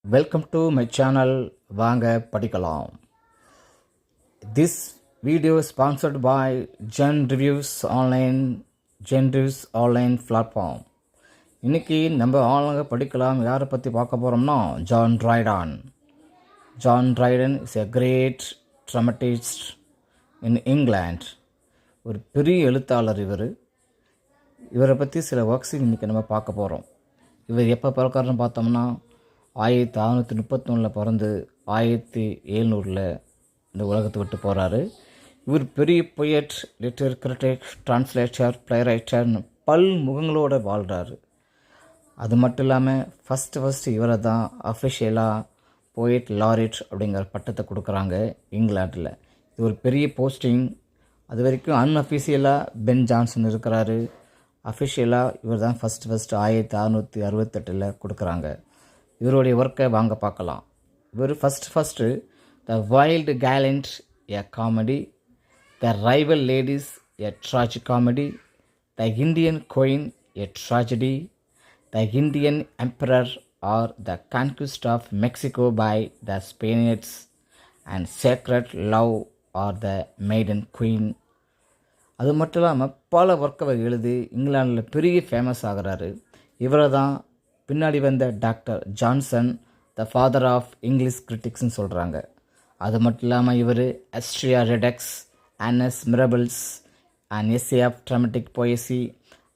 Welcome to my channel. வாங்க படிக்கலாம். This video sponsored by Zen reviews online platform. இன்றைக்கி நம்ம ஆன்லைனில் படிக்கலாம். யாரை பற்றி பார்க்க போகிறோம்னா John Dryden. John Dryden is a great dramatist in England. ஒரு பெரிய எழுத்தாளர் இவரை பற்றி சில ஒர்க்ஸ் இன்றைக்கி நம்ம பார்க்க போகிறோம். இவர் எப்போ பிறக்காருன்னு பார்த்தோம்னா 1631 பிறந்து 1700 இந்த உலகத்தை விட்டு போகிறாரு. இவர் பெரிய பொயட், லிட்டர் கிரிட்டிக், டிரான்ஸ்லேட்டர், பிளேரைட்டர்னு முகங்களோடு வாழ்கிறாரு. அது மட்டும் இல்லாமல் ஃபஸ்ட்டு இவரை தான் அஃபிஷியலாக போயட் லாரிட் அப்படிங்கிற பட்டத்தை கொடுக்குறாங்க இங்கிலாண்டில். இது ஒரு பெரிய போஸ்டிங். அது வரைக்கும் அன்அஃபிஷியலாக பென் ஜான்சன் இருக்கிறாரு. அஃபிஷியலாக இவர் தான் ஃபஸ்ட்டு 1668 கொடுக்குறாங்க. இவருடைய ஒர்க்கை வாங்க பார்க்கலாம். இவர் first the wild gallant a comedy, the rival ladies a tragicomedy, the Indian queen a tragedy, the Indian emperor or the conquest of Mexico by the Spaniards and sacred love or the maiden queen. அது மட்டும் இல்லாமல் பல ஒர்க்கை எழுதி இங்கிலாண்டில் பெரிய famous ஆகிறாரு. இவரை தான் பின்னாடி வந்த doctor Johnson the father of English கிரிட்டிக்ஸ்னு சொல்கிறாங்க. அது மட்டும் இல்லாமல் இவர் Astraea Redux, Annus Mirabilis and essay of dramatic poesy,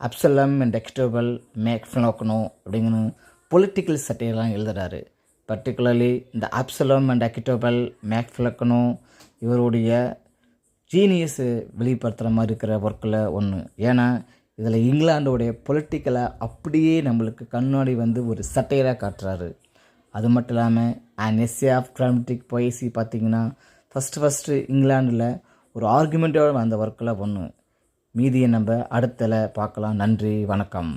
Absalom and Achitophel Mac Flecknoe அப்படிங்கிற பொலிட்டிக்கல் சட்டையெல்லாம் எழுதுகிறாரு. பர்டிகுலர்லி இந்த Absalom and Achitophel Mac Flecknoe இவருடைய ஜீனியஸு வெளிப்படுத்துகிற மாதிரி இருக்கிற ஒர்க்கில் ஒன்று. ஏன்னா இதில் இங்கிலாண்டோடைய பொலிட்டிக்கலை அப்படியே நம்மளுக்கு கண்ணாடி ஒரு சட்டையராக காட்டுறாரு. அது மட்டும் இல்லாமல் அண்ட் எஸ்ஏ ஆஃப் ட்ராமட்டிக் பொயசி பார்த்திங்கன்னா ஃபஸ்ட்டு இங்கிலாண்டில் ஒரு ஆர்குமெண்ட்டோடு வந்த ஒர்க்கில் ஒன்று. மீதியை நம்ம அடுத்தல பார்க்கலாம். நன்றி, வணக்கம்.